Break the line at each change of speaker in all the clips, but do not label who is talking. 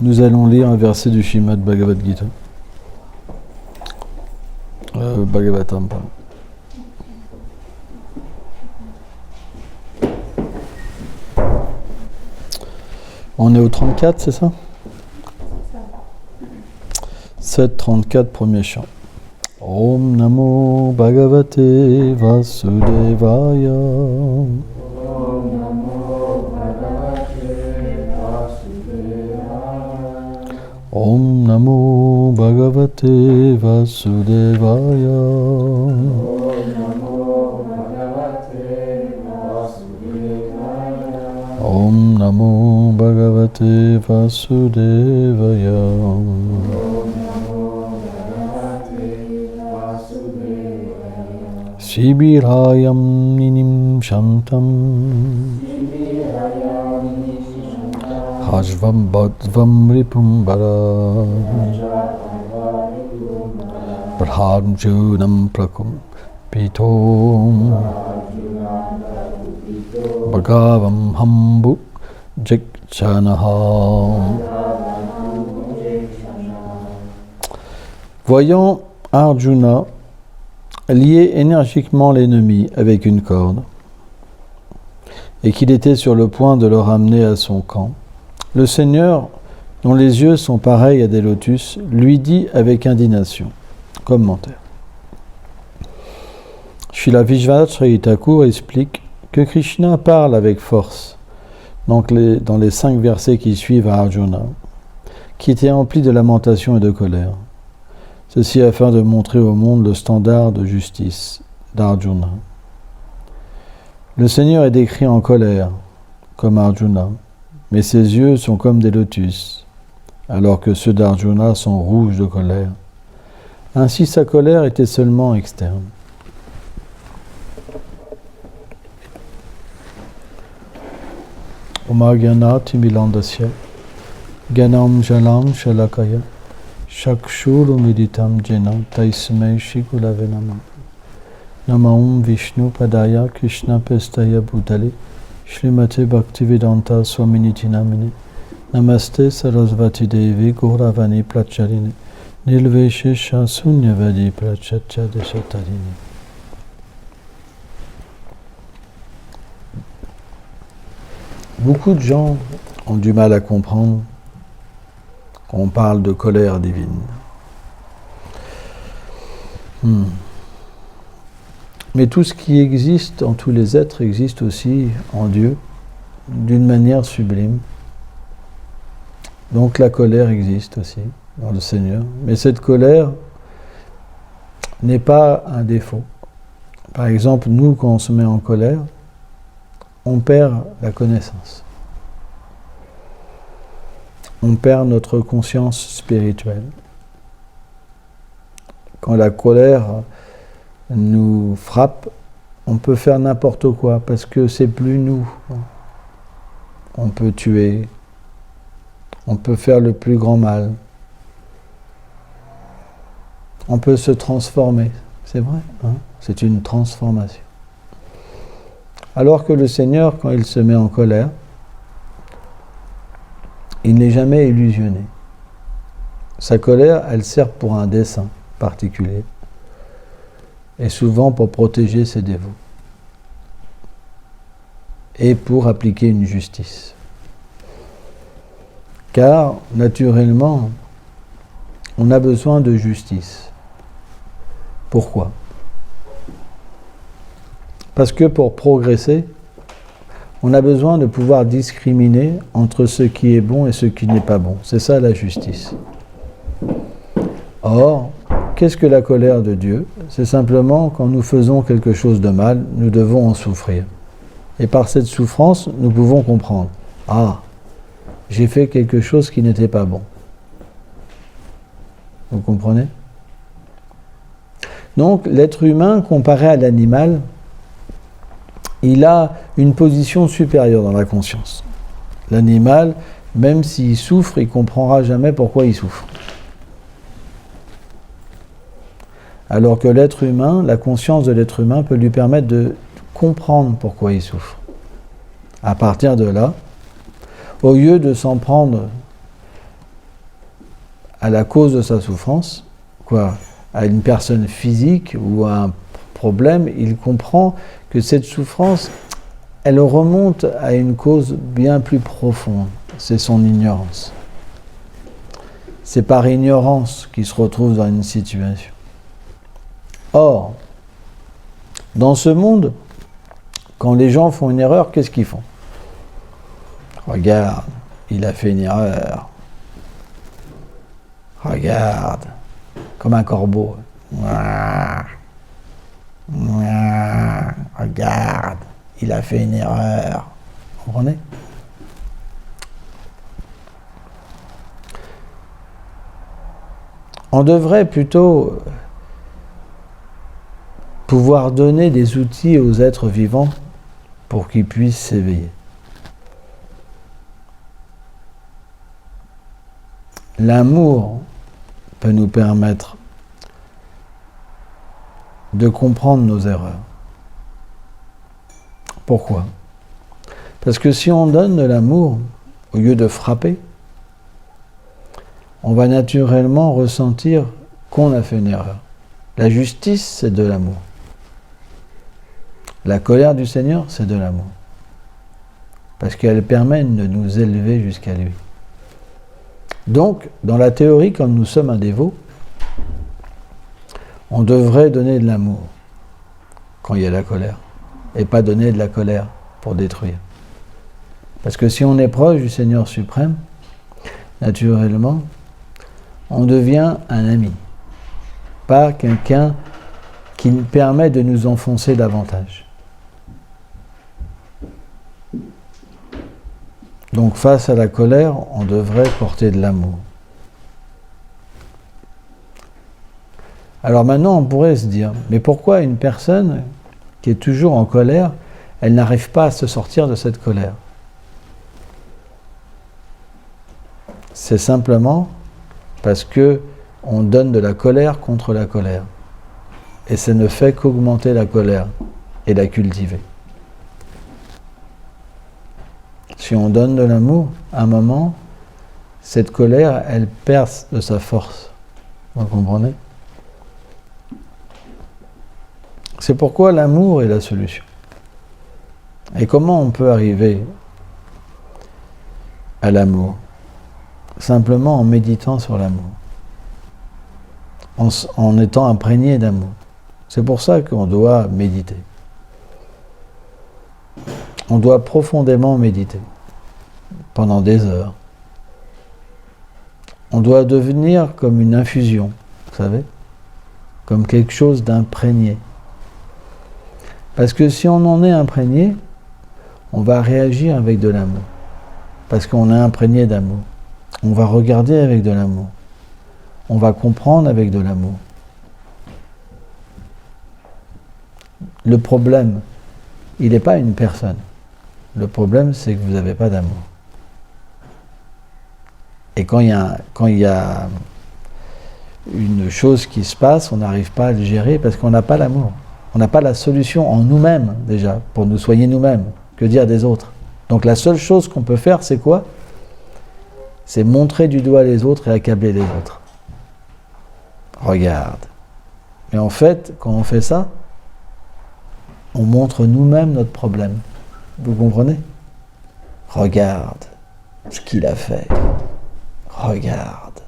Nous allons lire un verset du Srimad Bhagavad Gita. Bhagavatam, pardon. On est au 34, c'est ça ? 7.34, premier chant. Om Namo Bhagavate Vasudevaya. Om Namo Bhagavate Vasudevaya. Om Namo Bhagavate Vasudevaya. Shibirayam Ninim Shantam Hajvam Badvam Ripum Bara Braham Junam Prakum Pitom Bhagavam Hambu Jekchanaha. Voyant Arjuna lier énergiquement l'ennemi avec une corde et qu'il était sur le point de le ramener à son camp, le Seigneur, dont les yeux sont pareils à des lotus, lui dit avec indignation. Commentaire. Srila Vishwanath Chakravarti Thakur explique que Krishna parle avec force dans les 5 versets qui suivent à Arjuna, qui était empli de lamentation et de colère. Ceci afin de montrer au monde le standard de justice d'Arjuna. Le Seigneur est décrit en colère, comme Arjuna, mais ses yeux sont comme des lotus, alors que ceux d'Arjuna sont rouges de colère. Ainsi sa colère était seulement externe. Omagyanati milandasya, Ganam jalam shalakaya, Shakshuru meditam jena taisme shigulave nama. Namaum Vishnu padaya Krishna pestaya bhutale Shrimate Bhaktivedanta Swaminiti namine. Namaste Sarasvati Devi Gauravani Pracharine Nilveshe Shasunyavadi Prachacha Deshatarine. Beaucoup de gens ont du mal à comprendre qu'on parle de colère divine. Mais tout ce qui existe en tous les êtres existe aussi en Dieu, d'une manière sublime. Donc la colère existe aussi dans le Seigneur. Mais cette colère n'est pas un défaut. Par exemple, nous, quand on se met en colère, on perd la connaissance. On perd notre conscience spirituelle. Quand la colère nous frappe, on peut faire n'importe quoi parce que c'est plus nous. On peut tuer, on peut faire le plus grand mal, on peut se transformer, c'est vrai, hein? C'est une transformation. Alors que le Seigneur, quand il se met en colère, il n'est jamais illusionné. Sa colère, elle sert pour un dessein particulier. Et souvent pour protéger ses dévots. Et pour appliquer une justice. Car, naturellement, on a besoin de justice. Pourquoi ? Parce que pour progresser, on a besoin de pouvoir discriminer entre ce qui est bon et ce qui n'est pas bon. C'est ça la justice. Or, qu'est-ce que la colère de Dieu ? C'est simplement quand nous faisons quelque chose de mal, nous devons en souffrir. Et par cette souffrance, nous pouvons comprendre. Ah, j'ai fait quelque chose qui n'était pas bon. Vous comprenez ? Donc, l'être humain, comparé à l'animal, il a une position supérieure dans la conscience. L'animal, même s'il souffre, il ne comprendra jamais pourquoi il souffre. Alors que l'être humain, la conscience de l'être humain peut lui permettre de comprendre pourquoi il souffre. À partir de là, au lieu de s'en prendre à la cause de sa souffrance, quoi, à une personne physique ou à un problème, il comprend que cette souffrance, elle remonte à une cause bien plus profonde, c'est son ignorance. C'est par ignorance qu'il se retrouve dans une situation. Or, dans ce monde, quand les gens font une erreur, qu'est-ce qu'ils font? Regarde, il a fait une erreur. Regarde, comme un corbeau. Regarde, il a fait une erreur. Vous comprenez? On devrait plutôt pouvoir donner des outils aux êtres vivants pour qu'ils puissent s'éveiller. L'amour peut nous permettre de comprendre nos erreurs. Pourquoi? Parce que si on donne de l'amour, au lieu de frapper, on va naturellement ressentir qu'on a fait une erreur. La justice, c'est de l'amour. La colère du Seigneur, c'est de l'amour. Parce qu'elle permet de nous élever jusqu'à lui. Donc, dans la théorie, comme nous sommes un dévot, on devrait donner de l'amour quand il y a la colère, et pas donner de la colère pour détruire. Parce que si on est proche du Seigneur suprême, naturellement, on devient un ami, pas quelqu'un qui nous permet de nous enfoncer davantage. Donc face à la colère, on devrait porter de l'amour. Alors maintenant, on pourrait se dire, mais pourquoi une personne qui est toujours en colère, elle n'arrive pas à se sortir de cette colère? C'est simplement parce que on donne de la colère contre la colère. Et ça ne fait qu'augmenter la colère et la cultiver. Si on donne de l'amour, à un moment, cette colère, elle perce de sa force. Vous comprenez? C'est pourquoi l'amour est la solution. Et comment on peut arriver à l'amour? Simplement en méditant sur l'amour. En étant imprégné d'amour. C'est pour ça qu'on doit méditer. On doit profondément méditer. Pendant des heures. On doit devenir comme une infusion, vous savez? Comme quelque chose d'imprégné. Parce que si on en est imprégné, on va réagir avec de l'amour. Parce qu'on est imprégné d'amour. On va regarder avec de l'amour. On va comprendre avec de l'amour. Le problème, il n'est pas une personne. Le problème, c'est que vous n'avez pas d'amour. Et quand il y a une chose qui se passe, on n'arrive pas à le gérer parce qu'on n'a pas l'amour. On n'a pas la solution en nous-mêmes, déjà, pour nous soigner nous-mêmes. Que dire des autres? Donc la seule chose qu'on peut faire, c'est quoi? C'est montrer du doigt les autres et accabler les autres. Regarde. Mais en fait, quand on fait ça, on montre nous-mêmes notre problème. Vous comprenez? Regarde ce qu'il a fait. Regarde.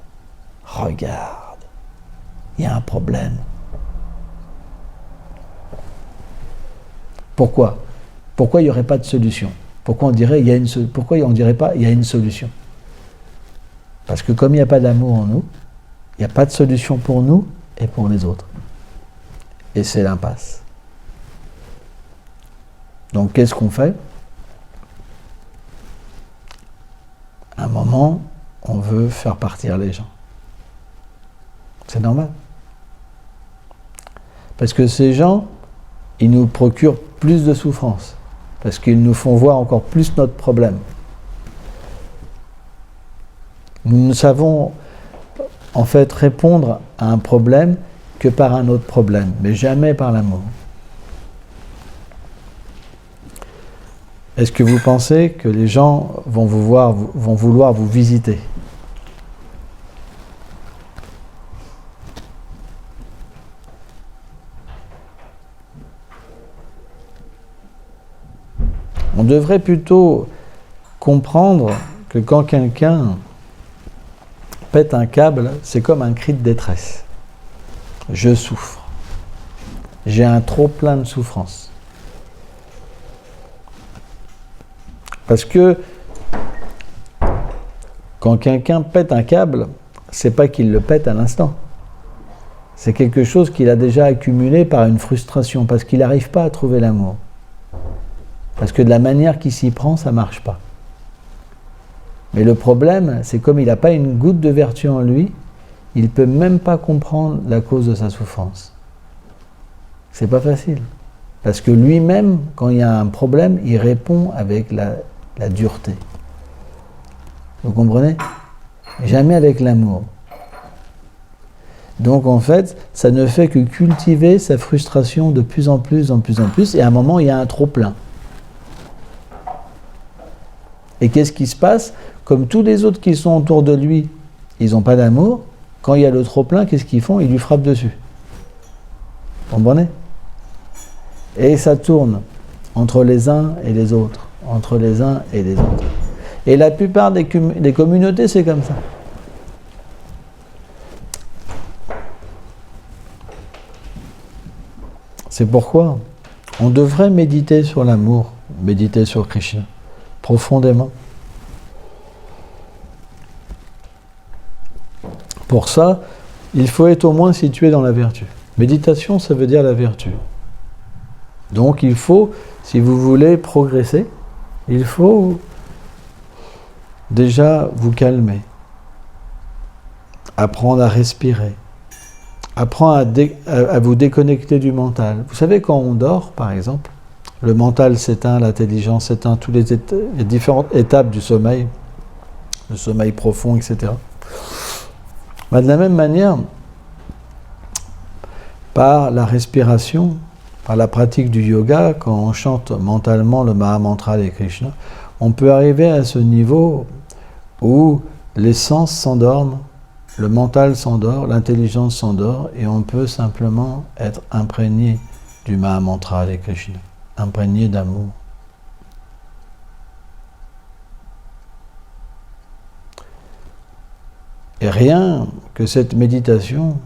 Regarde. Il y a un problème. Pourquoi? Pourquoi il n'y aurait pas de solution? Pourquoi on dirait pourquoi on dirait pas il y a une solution? Parce que comme il n'y a pas d'amour en nous, il n'y a pas de solution pour nous et pour les autres. Et c'est l'impasse. Donc qu'est-ce qu'on fait? À un moment, on veut faire partir les gens. C'est normal. Parce que ces gens, ils nous procurent plus de souffrance. Parce qu'ils nous font voir encore plus notre problème. Nous ne savons en fait répondre à un problème que par un autre problème, mais jamais par l'amour. Est-ce que vous pensez que les gens vont vouloir vous visiter? On devrait plutôt comprendre que quand quelqu'un pète un câble, c'est comme un cri de détresse. Je souffre. J'ai un trop plein de souffrance. Parce que quand quelqu'un pète un câble, c'est pas qu'il le pète à l'instant. C'est quelque chose qu'il a déjà accumulé par une frustration, parce qu'il n'arrive pas à trouver l'amour. Parce que de la manière qu'il s'y prend, ça ne marche pas. Mais le problème, c'est comme il n'a pas une goutte de vertu en lui, il ne peut même pas comprendre la cause de sa souffrance. C'est pas facile. Parce que lui-même, quand il y a un problème, il répond avec la dureté. Vous comprenez? Jamais avec l'amour. Donc en fait, ça ne fait que cultiver sa frustration de plus en plus, et à un moment, il y a un trop-plein. Et qu'est-ce qui se passe? Comme tous les autres qui sont autour de lui, ils n'ont pas d'amour, quand il y a le trop-plein, qu'est-ce qu'ils font? Ils lui frappent dessus. Vous comprenez? Et ça tourne entre les uns et les autres, entre les uns et les autres. Et la plupart des communautés, c'est comme ça. C'est pourquoi on devrait méditer sur l'amour, méditer sur Krishna, profondément. Pour ça, il faut être au moins situé dans la vertu. Méditation, ça veut dire la vertu. Donc il faut, si vous voulez progresser, il faut déjà vous calmer, apprendre à respirer, apprendre à vous déconnecter du mental. Vous savez, quand on dort, par exemple, le mental s'éteint, l'intelligence s'éteint, les différentes étapes du sommeil, le sommeil profond, etc. De la même manière, par la respiration, par la pratique du yoga, quand on chante mentalement le Mahamantra de Krishna, on peut arriver à ce niveau où les sens s'endorment, le mental s'endort, l'intelligence s'endort, et on peut simplement être imprégné du Mahamantra de Krishna, imprégné d'amour. Et rien que cette méditation,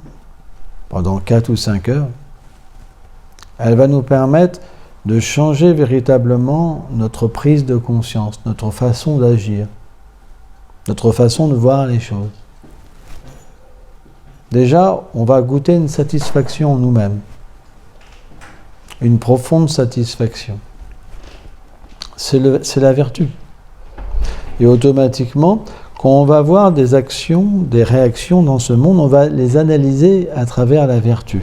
pendant 4 ou 5 heures, elle va nous permettre de changer véritablement notre prise de conscience, notre façon d'agir, notre façon de voir les choses. Déjà, on va goûter une satisfaction en nous-mêmes, une profonde satisfaction. C'est la vertu. Et automatiquement, quand on va voir des actions, des réactions dans ce monde, on va les analyser à travers la vertu,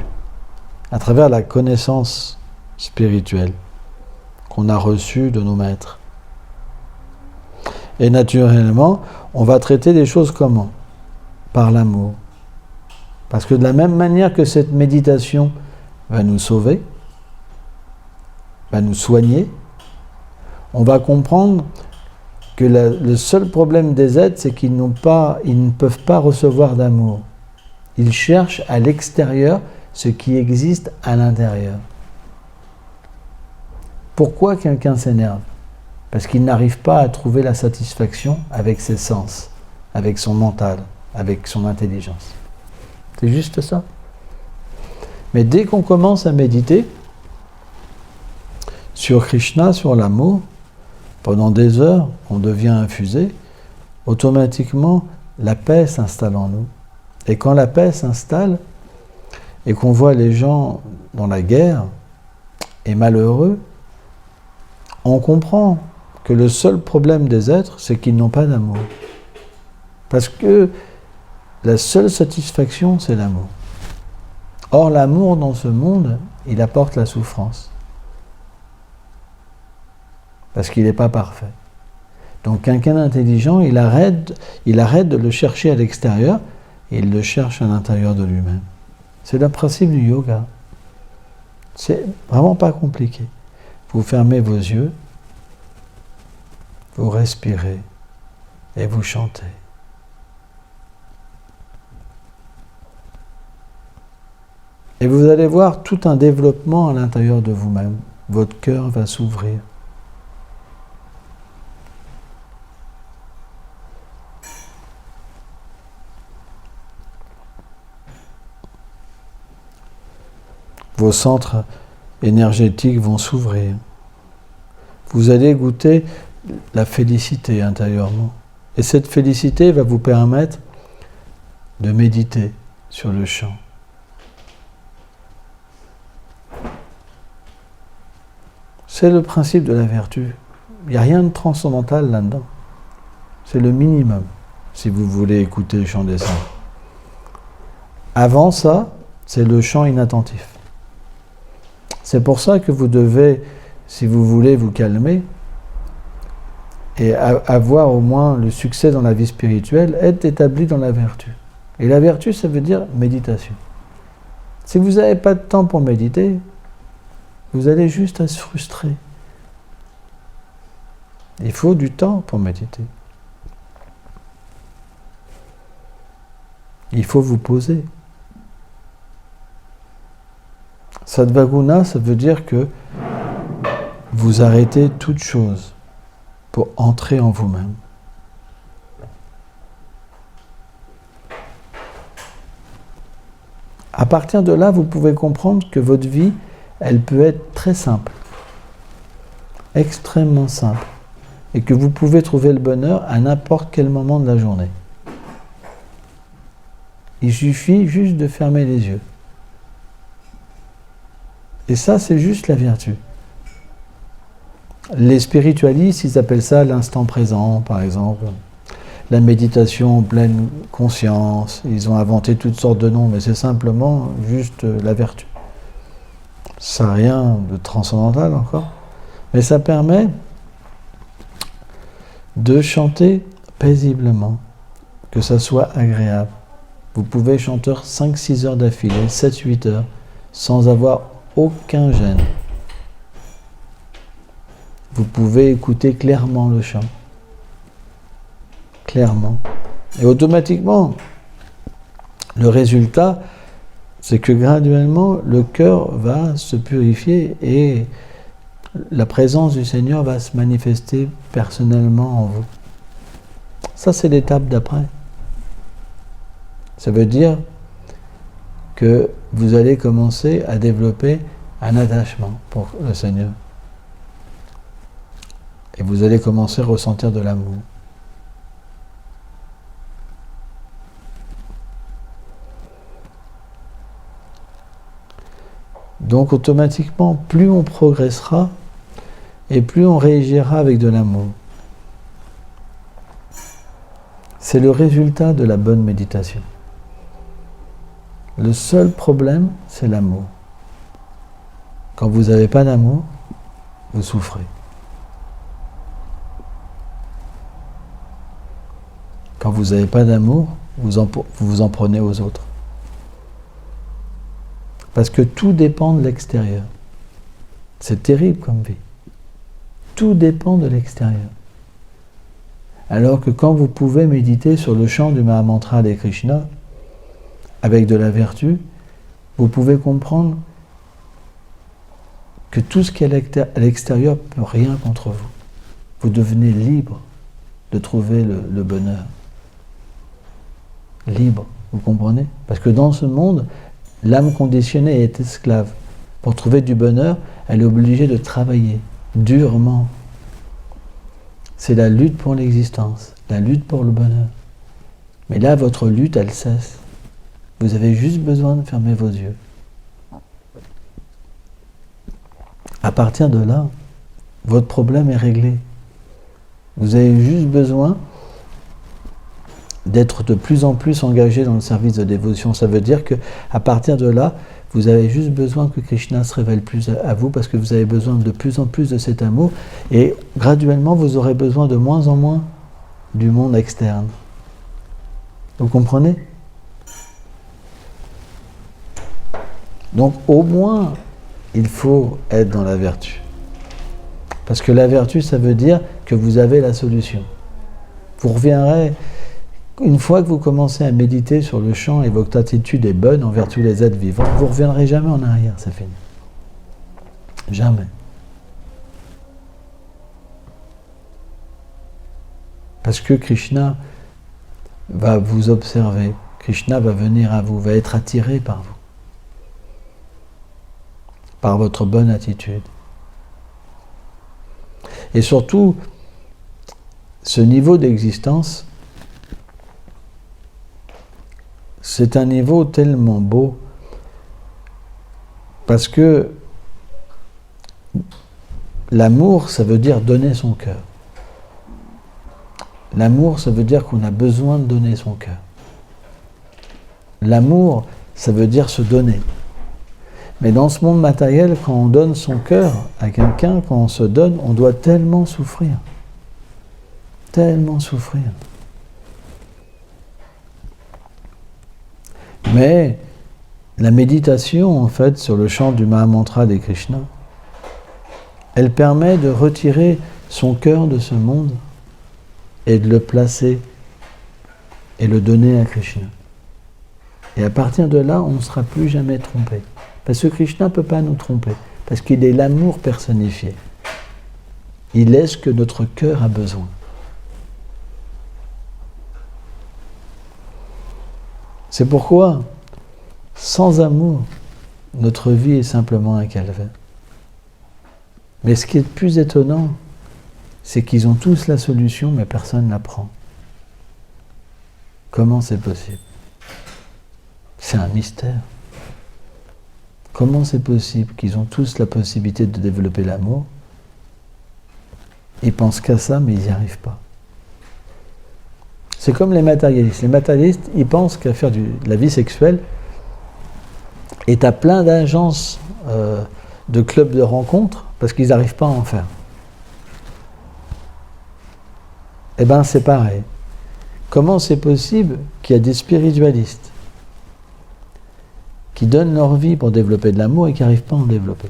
à travers la connaissance spirituelle qu'on a reçue de nos maîtres. Et naturellement, on va traiter les choses comment? Par l'amour. Parce que de la même manière que cette méditation va nous sauver, va nous soigner, on va comprendre que le seul problème des êtres, c'est qu'ils ne peuvent pas recevoir d'amour. Ils cherchent à l'extérieur ce qui existe à l'intérieur. Pourquoi quelqu'un s'énerve? Parce qu'il n'arrive pas à trouver la satisfaction avec ses sens, avec son mental, avec son intelligence. C'est juste ça. Mais dès qu'on commence à méditer sur Krishna, sur l'amour, pendant des heures, on devient infusé, automatiquement, la paix s'installe en nous. Et quand la paix s'installe, et qu'on voit les gens dans la guerre, et malheureux, on comprend que le seul problème des êtres, c'est qu'ils n'ont pas d'amour. Parce que la seule satisfaction, c'est l'amour. Or, l'amour dans ce monde, il apporte la souffrance. Parce qu'il n'est pas parfait. Donc quelqu'un d'intelligent, il arrête de le chercher à l'extérieur, et il le cherche à l'intérieur de lui-même. C'est le principe du yoga. C'est vraiment pas compliqué. Vous fermez vos yeux, vous respirez, et vous chantez. Et vous allez voir tout un développement à l'intérieur de vous-même. Votre cœur va s'ouvrir. Vos centres énergétiques vont s'ouvrir. Vous allez goûter la félicité intérieurement. Et cette félicité va vous permettre de méditer sur le chant. C'est le principe de la vertu. Il n'y a rien de transcendantal là-dedans. C'est le minimum, si vous voulez écouter le chant des saints. Avant ça, c'est le chant inattentif. C'est pour ça que vous devez, si vous voulez vous calmer, et avoir au moins le succès dans la vie spirituelle, être établi dans la vertu. Et la vertu, ça veut dire méditation. Si vous n'avez pas de temps pour méditer, vous allez juste à se frustrer. Il faut du temps pour méditer. Il faut vous poser. Sattva-guna, ça veut dire que vous arrêtez toute chose pour entrer en vous-même. À partir de là, vous pouvez comprendre que votre vie, elle peut être très simple, extrêmement simple, et que vous pouvez trouver le bonheur à n'importe quel moment de la journée. Il suffit juste de fermer les yeux. Et ça, c'est juste la vertu. Les spiritualistes, ils appellent ça l'instant présent, par exemple. La méditation en pleine conscience. Ils ont inventé toutes sortes de noms, mais c'est simplement juste la vertu. Ça n'a rien de transcendantal encore. Mais ça permet de chanter paisiblement, que ça soit agréable. Vous pouvez chanter 5-6 heures d'affilée, 7-8 heures, sans avoir aucun gêne. Vous pouvez écouter clairement le chant. Clairement. Et automatiquement, le résultat, c'est que graduellement, le cœur va se purifier et la présence du Seigneur va se manifester personnellement en vous. Ça, c'est l'étape d'après. Ça veut dire que vous allez commencer à développer un attachement pour le Seigneur. Et vous allez commencer à ressentir de l'amour. Donc automatiquement, plus on progressera et plus on réagira avec de l'amour. C'est le résultat de la bonne méditation. Le seul problème, c'est l'amour. Quand vous n'avez pas d'amour, vous souffrez. Quand vous n'avez pas d'amour, vous vous en prenez aux autres. Parce que tout dépend de l'extérieur. C'est terrible comme vie. Tout dépend de l'extérieur. Alors que quand vous pouvez méditer sur le chant du Mahamantra des Krishna, avec de la vertu, vous pouvez comprendre que tout ce qui est à l'extérieur ne peut rien contre vous. Vous devenez libre de trouver le bonheur. Libre, vous comprenez? Parce que dans ce monde, l'âme conditionnée est esclave. Pour trouver du bonheur, elle est obligée de travailler durement. C'est la lutte pour l'existence, la lutte pour le bonheur. Mais là, votre lutte, elle cesse. Vous avez juste besoin de fermer vos yeux. À partir de là, votre problème est réglé. Vous avez juste besoin d'être de plus en plus engagé dans le service de dévotion. Ça veut dire qu'à partir de là, vous avez juste besoin que Krishna se révèle plus à vous parce que vous avez besoin de plus en plus de cet amour et graduellement, vous aurez besoin de moins en moins du monde externe. Vous comprenez? Donc au moins, il faut être dans la vertu. Parce que la vertu, ça veut dire que vous avez la solution. Vous reviendrez, une fois que vous commencez à méditer sur le chant et votre attitude est bonne envers tous les êtres vivants, vous ne reviendrez jamais en arrière, c'est fini. Jamais. Parce que Krishna va vous observer, Krishna va venir à vous, va être attiré par vous. par votre bonne attitude. Et surtout, ce niveau d'existence, c'est un niveau tellement beau parce que l'amour, ça veut dire donner son cœur. L'amour, ça veut dire qu'on a besoin de donner son cœur. L'amour, ça veut dire se donner. Mais dans ce monde matériel, quand on donne son cœur à quelqu'un, quand on se donne, on doit tellement souffrir. Tellement souffrir. Mais la méditation, en fait, sur le chant du Mahamantra des Krishna, elle permet de retirer son cœur de ce monde et de le placer et le donner à Krishna. Et à partir de là, on ne sera plus jamais trompé. Parce que Krishna ne peut pas nous tromper, parce qu'il est l'amour personnifié. Il est ce que notre cœur a besoin. C'est pourquoi, sans amour, notre vie est simplement un calvaire. Mais ce qui est le plus étonnant, c'est qu'ils ont tous la solution, mais personne ne la prend. Comment c'est possible? C'est un mystère. Comment c'est possible qu'ils ont tous la possibilité de développer l'amour? Ils pensent qu'à ça, mais ils n'y arrivent pas. C'est comme les matérialistes. Les matérialistes, ils pensent qu'à faire de la vie sexuelle, et tu as plein d'agences de clubs de rencontres, parce qu'ils n'arrivent pas à en faire. Eh bien, c'est pareil. Comment c'est possible qu'il y a des spiritualistes qui donnent leur vie pour développer de l'amour et qui n'arrivent pas à en développer?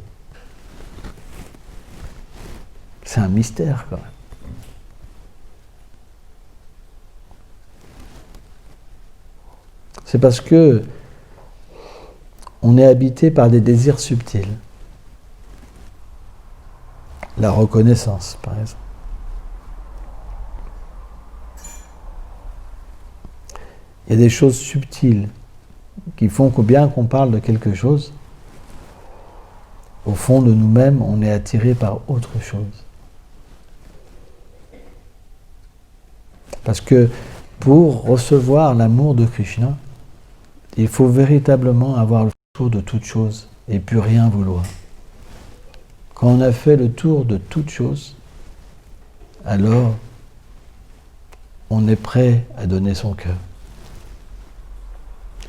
C'est un mystère, quand même. C'est parce que on est habité par des désirs subtils. La reconnaissance, par exemple. Il y a des choses subtiles qui font que bien qu'on parle de quelque chose, au fond de nous-mêmes, on est attiré par autre chose. Parce que pour recevoir l'amour de Krishna, il faut véritablement avoir le tour de toute chose et plus rien vouloir. Quand on a fait le tour de toute chose, alors on est prêt à donner son cœur.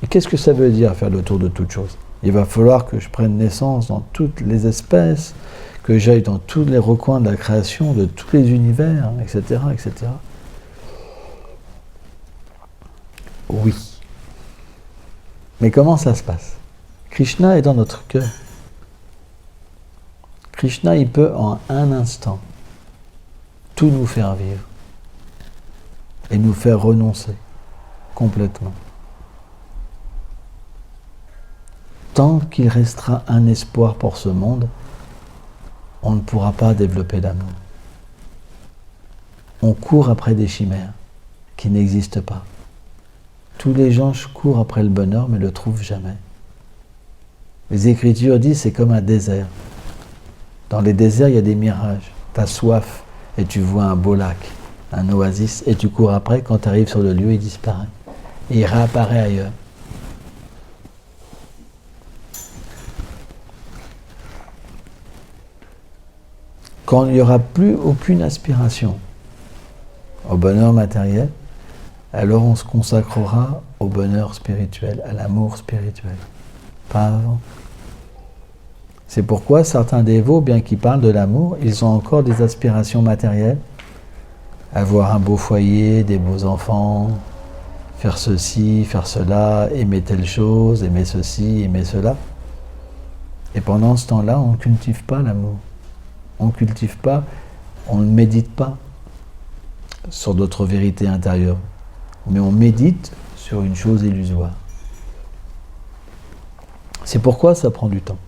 Et qu'est-ce que ça veut dire faire le tour de toute chose? Il va falloir que je prenne naissance dans toutes les espèces, que j'aille dans tous les recoins de la création, de tous les univers, etc., etc. Oui. Mais comment ça se passe? Krishna est dans notre cœur. Krishna, il peut en un instant tout nous faire vivre et nous faire renoncer complètement. Tant qu'il restera un espoir pour ce monde, on ne pourra pas développer l'amour. On court après des chimères qui n'existent pas. Tous les gens courent après le bonheur, mais ne le trouvent jamais. Les Écritures disent que c'est comme un désert. Dans les déserts, il y a des mirages. Tu as soif et tu vois un beau lac, un oasis, et tu cours après. Quand tu arrives sur le lieu, il disparaît. Et il réapparaît ailleurs. Quand il n'y aura plus aucune aspiration au bonheur matériel, alors on se consacrera au bonheur spirituel, à l'amour spirituel. Pas avant. C'est pourquoi certains dévots, bien qu'ils parlent de l'amour, ils ont encore des aspirations matérielles. Avoir un beau foyer, des beaux enfants, faire ceci, faire cela, aimer telle chose, aimer ceci, aimer cela. Et pendant ce temps-là, on ne cultive pas l'amour. On ne cultive pas, on ne médite pas sur d'autres vérités intérieures. Mais on médite sur une chose illusoire. C'est pourquoi ça prend du temps.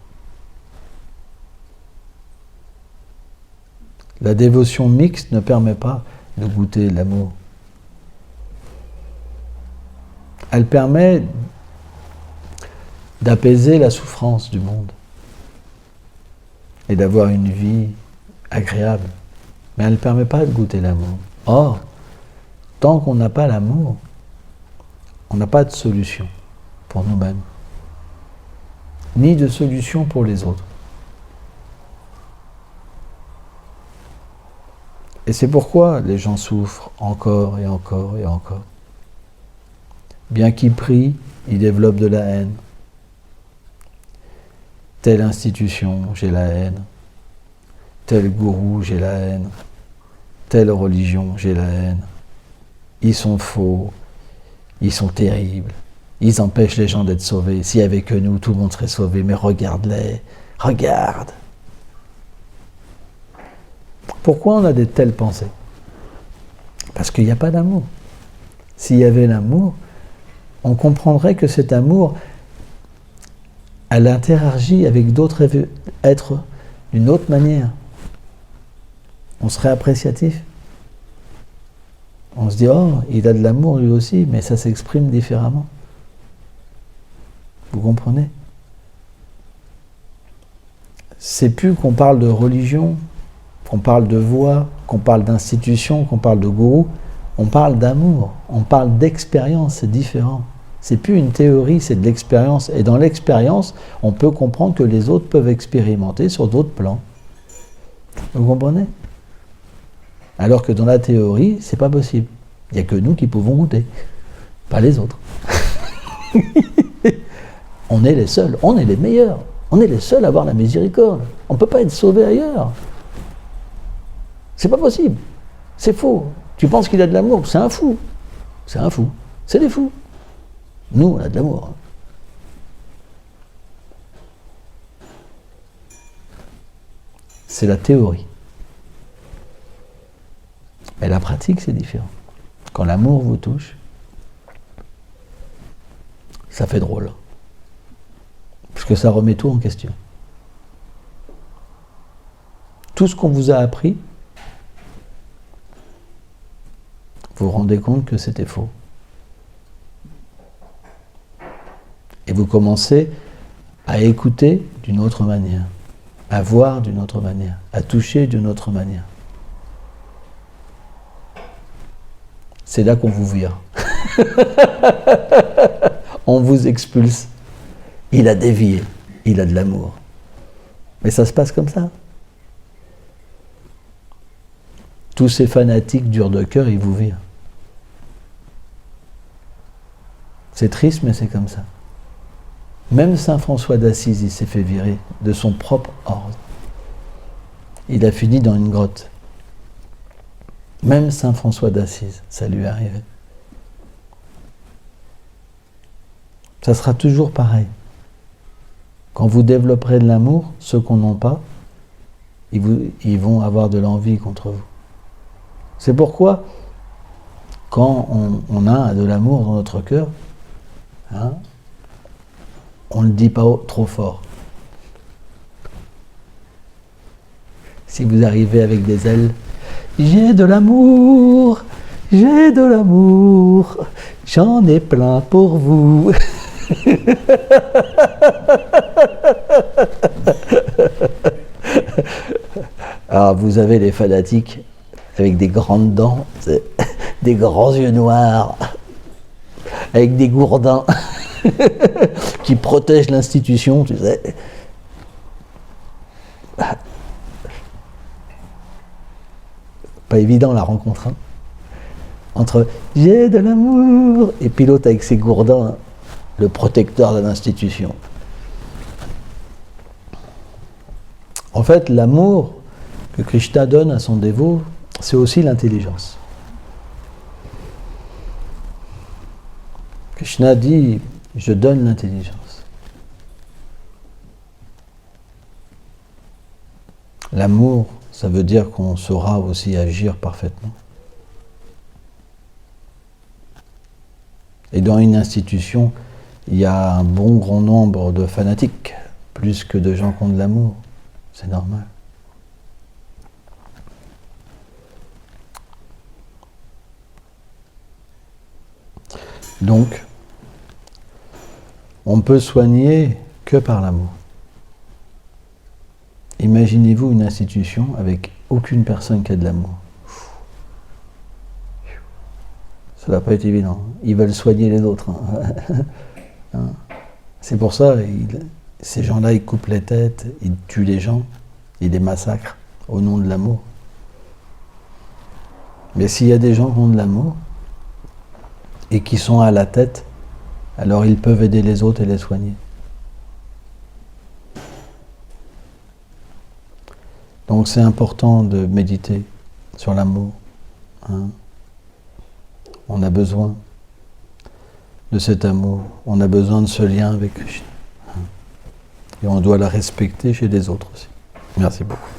La dévotion mixte ne permet pas de goûter l'amour. Elle permet d'apaiser la souffrance du monde. et d'avoir une vie agréable. Mais elle ne permet pas de goûter l'amour. Or, tant qu'on n'a pas l'amour, on n'a pas de solution pour nous-mêmes, ni de solution pour les autres. Et c'est pourquoi les gens souffrent encore et encore et encore. Bien qu'ils prient, ils développent de la haine. Telle institution, j'ai la haine. Tel gourou, j'ai la haine. Telle religion, j'ai la haine. Ils sont faux, ils sont terribles, ils empêchent les gens d'être sauvés. S'il n'y avait que nous, tout le monde serait sauvé, mais regarde-les, regarde. Pourquoi on a de telles pensées? Parce qu'il n'y a pas d'amour. S'il y avait l'amour, on comprendrait que cet amour, elle interagit avec d'autres êtres d'une autre manière. On serait appréciatif. On se dit, oh, il a de l'amour lui aussi, mais ça s'exprime différemment. Vous comprenez? C'est plus qu'on parle de religion, qu'on parle de voix, qu'on parle d'institution, qu'on parle de gourou. On parle d'amour, on parle d'expérience, c'est différent. C'est plus une théorie, c'est de l'expérience. Et dans l'expérience, on peut comprendre que les autres peuvent expérimenter sur d'autres plans. Vous comprenez? Alors que dans la théorie, c'est pas possible. Il n'y a que nous qui pouvons goûter, pas les autres. On est les seuls, on est les meilleurs, on est les seuls à avoir la miséricorde. On ne peut pas être sauvé ailleurs. C'est pas possible, c'est faux. Tu penses qu'il a de l'amour, c'est un fou. C'est un fou, c'est des fous. Nous, on a de l'amour. C'est la théorie. Mais la pratique, c'est différent. Quand l'amour vous touche, ça fait drôle. Parce que ça remet tout en question. Tout ce qu'on vous a appris, vous vous rendez compte que c'était faux. Et vous commencez à écouter d'une autre manière, à voir d'une autre manière, à toucher d'une autre manière. C'est là qu'on vous vire. On vous expulse. Il a dévié, il a de l'amour. Mais ça se passe comme ça. Tous ces fanatiques durs de cœur, ils vous virent. C'est triste, mais c'est comme ça. Même Saint François d'Assise, il s'est fait virer de son propre ordre. Il a fini dans une grotte. Même Saint François d'Assise, ça lui est arrivé. Ça sera toujours pareil. Quand vous développerez de l'amour, ceux qu'on n'ont pas, ils vont avoir de l'envie contre vous. C'est pourquoi, quand on a de l'amour dans notre cœur, hein, on ne le dit pas trop fort. Si vous arrivez avec des ailes, j'ai de l'amour, j'en ai plein pour vous. Alors vous avez les fanatiques avec des grandes dents, des grands yeux noirs, avec des gourdins qui protègent l'institution, tu sais. Pas évident la rencontre, hein. Entre j'ai de l'amour et puis l'autre avec ses gourdins, le protecteur de l'institution. En fait, l'amour que Krishna donne à son dévot, c'est aussi l'intelligence. Krishna dit, je donne l'intelligence. L'amour, ça veut dire qu'on saura aussi agir parfaitement. Et dans une institution, il y a un bon grand nombre de fanatiques, plus que de gens qui ont de l'amour. C'est normal. Donc, on ne peut soigner que par l'amour. Imaginez-vous une institution avec aucune personne qui a de l'amour. Ça ne va pas être évident. Ils veulent soigner les autres. Hein. C'est pour ça, ces gens-là, ils coupent les têtes, ils tuent les gens, ils les massacrent au nom de l'amour. Mais s'il y a des gens qui ont de l'amour et qui sont à la tête, alors ils peuvent aider les autres et les soigner. Donc c'est important de méditer sur l'amour. Hein. On a besoin de cet amour, on a besoin de ce lien avec Krishna. Hein. Et on doit la respecter chez les autres aussi. Merci beaucoup.